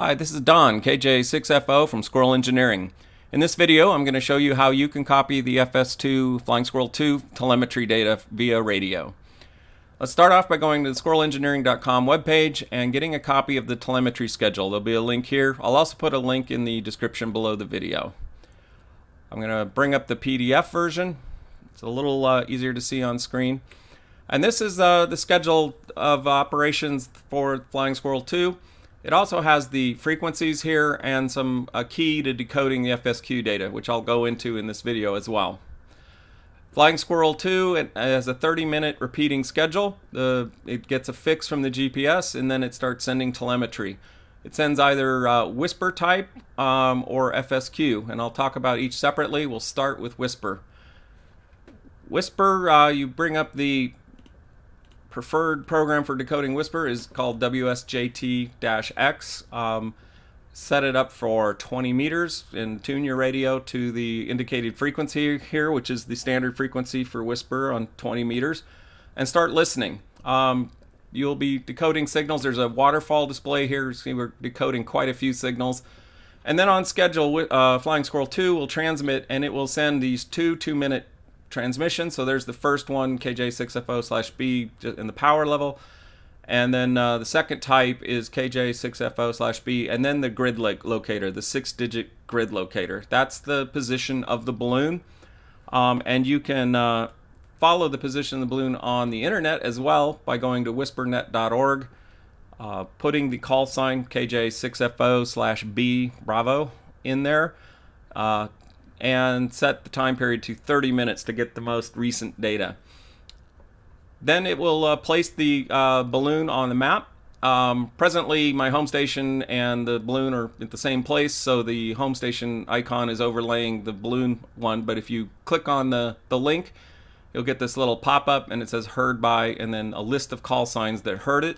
Hi, this is Don, KJ6FO from Squirrel Engineering. In this video, I'm going to show you how you can copy the FS2 Flying Squirrel 2 telemetry data via radio. Let's start off by going to the squirrelengineering.com webpage and getting a copy of the telemetry schedule. There'll be a link here. I'll also put a link in the description below the video. I'm going to bring up the PDF version. It's a little easier to see on screen. And this is the schedule of operations for Flying Squirrel 2. It also has the frequencies here and a key to decoding the FSQ data, which I'll go into in this video as well. Flying Squirrel 2 it has a 30-minute repeating schedule. It gets a fix from the GPS and then it starts sending telemetry. It sends either whisper type or FSQ, and I'll talk about each separately. We'll start with whisper. Whisper, you bring up the preferred program for decoding whisper is called WSJT-X. Set it up for 20 meters and tune your radio to the indicated frequency here, which is the standard frequency for whisper on 20 meters, and start listening. You'll be decoding signals. There's a waterfall display here. See, we're decoding quite a few signals. And then on schedule, Flying Squirrel 2 will transmit, and it will send these two 2-minute transmission. So there's the first one, KJ6FO/B in the power level, and then the second type is KJ6FO/B, and then the grid locator, the 6-digit grid locator. That's the position of the balloon, and you can follow the position of the balloon on the internet as well by going to whispernet.org, putting the call sign KJ6FO/B Bravo in there, and set the time period to 30 minutes to get the most recent data. Then it will place the balloon on the map. Presently, my home station and the balloon are at the same place, so the home station icon is overlaying the balloon one, but if you click on the link, you'll get this little pop-up, and it says heard by, and then a list of call signs that heard it.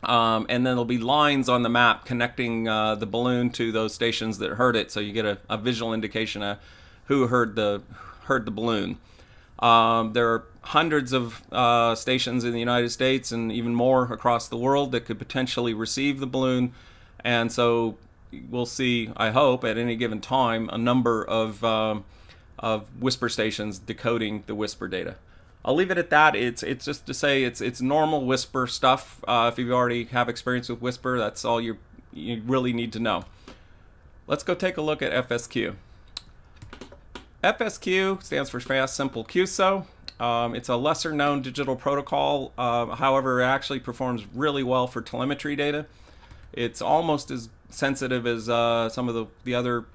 And then there'll be lines on the map connecting the balloon to those stations that heard it, so you get a visual indication of who heard the balloon. There are hundreds of stations in the United States and even more across the world that could potentially receive the balloon, and so we'll see, I hope, at any given time, a number of whisper stations decoding the whisper data. I'll leave it at that. It's just to say it's normal whisper stuff. If you already have experience with whisper, that's all you really need to know. Let's go take a look at FSQ. FSQ stands for Fast Simple QSO. It's a lesser known digital protocol. However, it actually performs really well for telemetry data. It's almost as sensitive as some of the other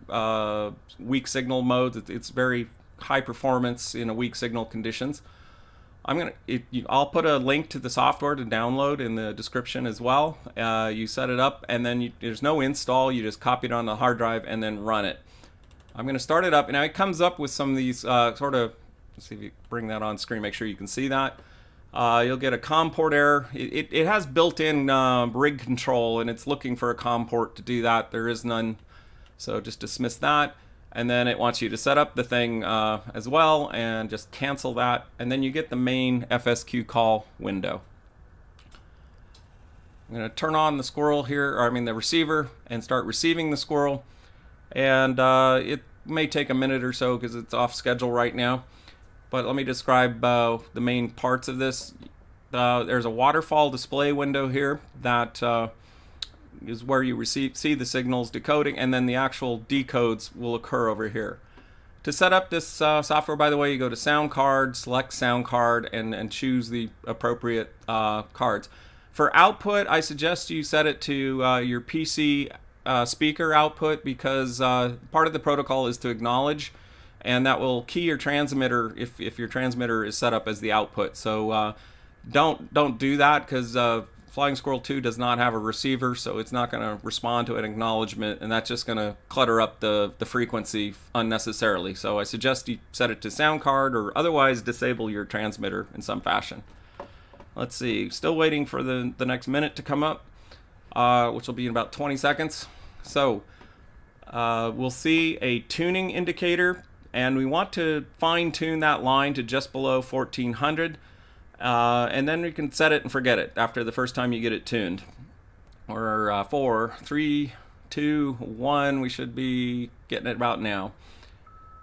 weak signal modes. It's very high performance in a weak signal conditions. I'll put a link to the software to download in the description as well. You set it up, and then there's no install. You just copy it on the hard drive and then run it. I'm going to start it up. Now it comes up with some of these let's see if you bring that on screen, make sure you can see that. You'll get a COM port error. It has built-in rig control, and it's looking for a COM port to do that. There is none, so just dismiss that. And then it wants you to set up the thing as well, and just cancel that, and then you get the main FSQ call window. I'm going to turn on the squirrel here, the receiver, and start receiving the squirrel. And it may take a minute or so because it's off schedule right now. But let me describe the main parts of this. There's a waterfall display window here that is where you see the signals decoding, and then the actual decodes will occur over here. To set up this software, by the way, you go to sound card, select sound card, and choose the appropriate cards. For output, I suggest you set it to your PC speaker output, because part of the protocol is to acknowledge, and that will key your transmitter if your transmitter is set up as the output. So don't do that, because Flying Squirrel 2 does not have a receiver, so it's not going to respond to an acknowledgement, and that's just going to clutter up the frequency unnecessarily. So I suggest you set it to sound card, or otherwise disable your transmitter in some fashion. Let's see, still waiting for the next minute to come up, which will be in about 20 seconds. So we'll see a tuning indicator, and we want to fine tune that line to just below 1400. And then you can set it and forget it after the first time you get it tuned. Or 4, 3, 2, 1. We should be getting it about now.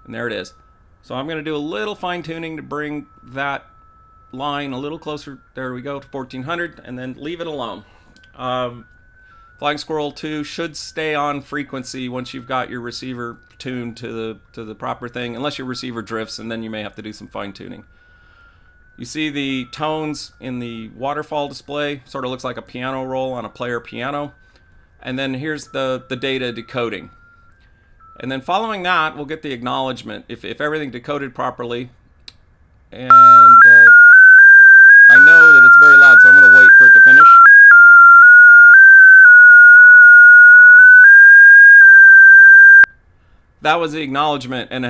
And there it is. So I'm going to do a little fine tuning to bring that line a little closer. There we go, to 1400, and then leave it alone. Flying Squirrel 2 should stay on frequency once you've got your receiver tuned to the proper thing, unless your receiver drifts, and then you may have to do some fine tuning. You see the tones in the waterfall display, sort of looks like a piano roll on a player piano. And then here's the data decoding. And then following that, we'll get the acknowledgement if everything decoded properly. And I know that it's very loud, so I'm going to wait for it to finish. That was the acknowledgement, and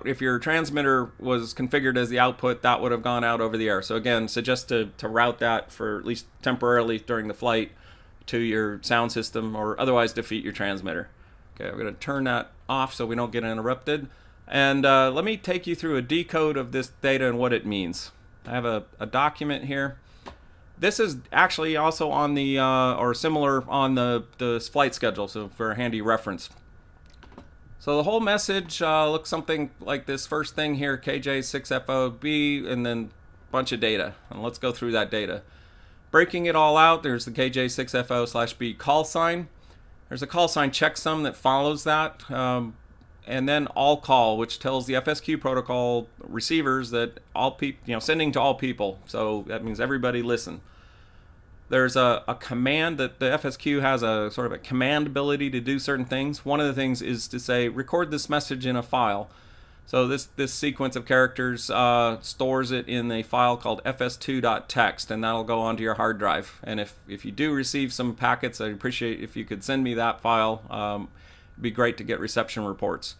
if your transmitter was configured as the output, that would have gone out over the air. So again, suggest to route that for at least temporarily during the flight to your sound system, or otherwise defeat your transmitter. Okay, we're going to turn that off so we don't get interrupted. And let me take you through a decode of this data and what it means. I have a document here. This is actually also on the, or similar on the flight schedule, so for a handy reference. So the whole message looks something like this first thing here, KJ6FOB, and then a bunch of data. And let's go through that data. Breaking it all out, there's the KJ6FO/B call sign. There's a call sign checksum that follows that. And then all call, which tells the FSQ protocol receivers that all people, sending to all people. So that means everybody listen. There's a command that the FSQ has a sort of a command ability to do certain things. One of the things is to say, record this message in a file. So this sequence of characters stores it in a file called fs2.txt, and that'll go onto your hard drive. And if you do receive some packets, I'd appreciate if you could send me that file. It'd be great to get reception reports.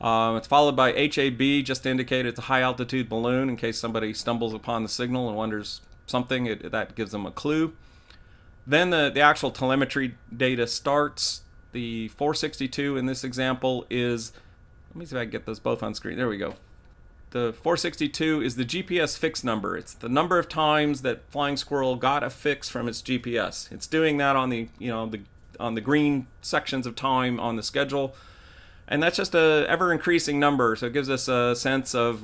It's followed by HAB, just to indicate it's a high altitude balloon in case somebody stumbles upon the signal and wonders something, that gives them a clue. Then the actual telemetry data starts. The 462 in this example is, let me see if I can get those both on screen. There we go. The 462 is the GPS fix number. It's the number of times that Flying Squirrel got a fix from its GPS. It's doing that on the on the green sections of time on the schedule, and that's just a ever increasing number. So it gives us a sense of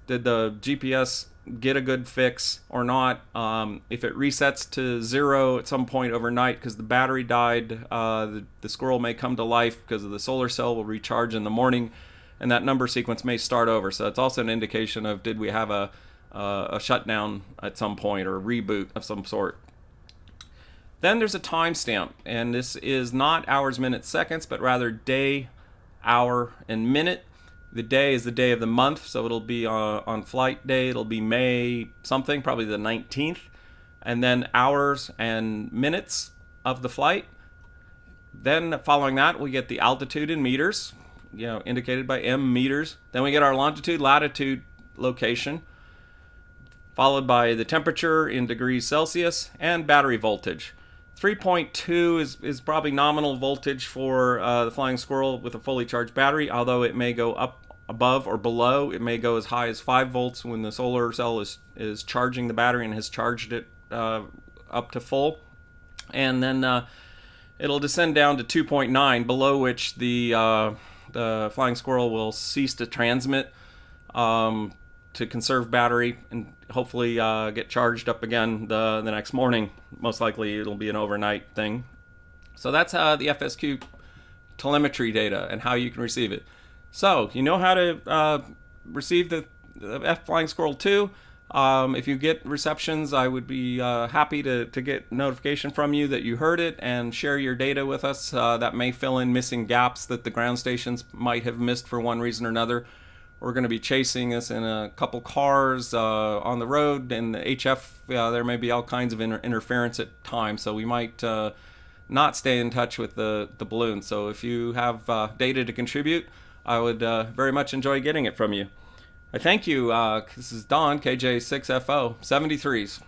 did the GPS get a good fix or not. If it resets to 0 at some point overnight because the battery died, the squirrel may come to life because the solar cell will recharge in the morning, and that number sequence may start over. So it's also an indication of did we have a shutdown at some point or a reboot of some sort. Then there's a timestamp, and this is not hours, minutes, seconds, but rather day, hour, and minute. The day is the day of the month, so it'll be on flight day. It'll be May something, probably the 19th. And then hours and minutes of the flight. Then following that, we get the altitude in meters, indicated by M meters. Then we get our longitude, latitude, location, followed by the temperature in degrees Celsius and battery voltage. 3.2 is probably nominal voltage for the Flying Squirrel with a fully charged battery, although it may go up above or below. It may go as high as 5 volts when the solar cell is charging the battery and has charged it up to full. And then it'll descend down to 2.9, below which the Flying Squirrel will cease to transmit to conserve battery and hopefully get charged up again the next morning. Most likely it'll be an overnight thing. So that's the FSQ telemetry data and how you can receive it. So you know how to receive the Flying Squirrel 2. If you get receptions, I would be happy to get notification from you that you heard it and share your data with us. That may fill in missing gaps that the ground stations might have missed for one reason or another. We're going to be chasing this in a couple cars on the road, and the HF, there may be all kinds of interference at times, so we might not stay in touch with the balloon. So if you have data to contribute, I would very much enjoy getting it from you. I thank you. This is Don, KJ6FO, 73s.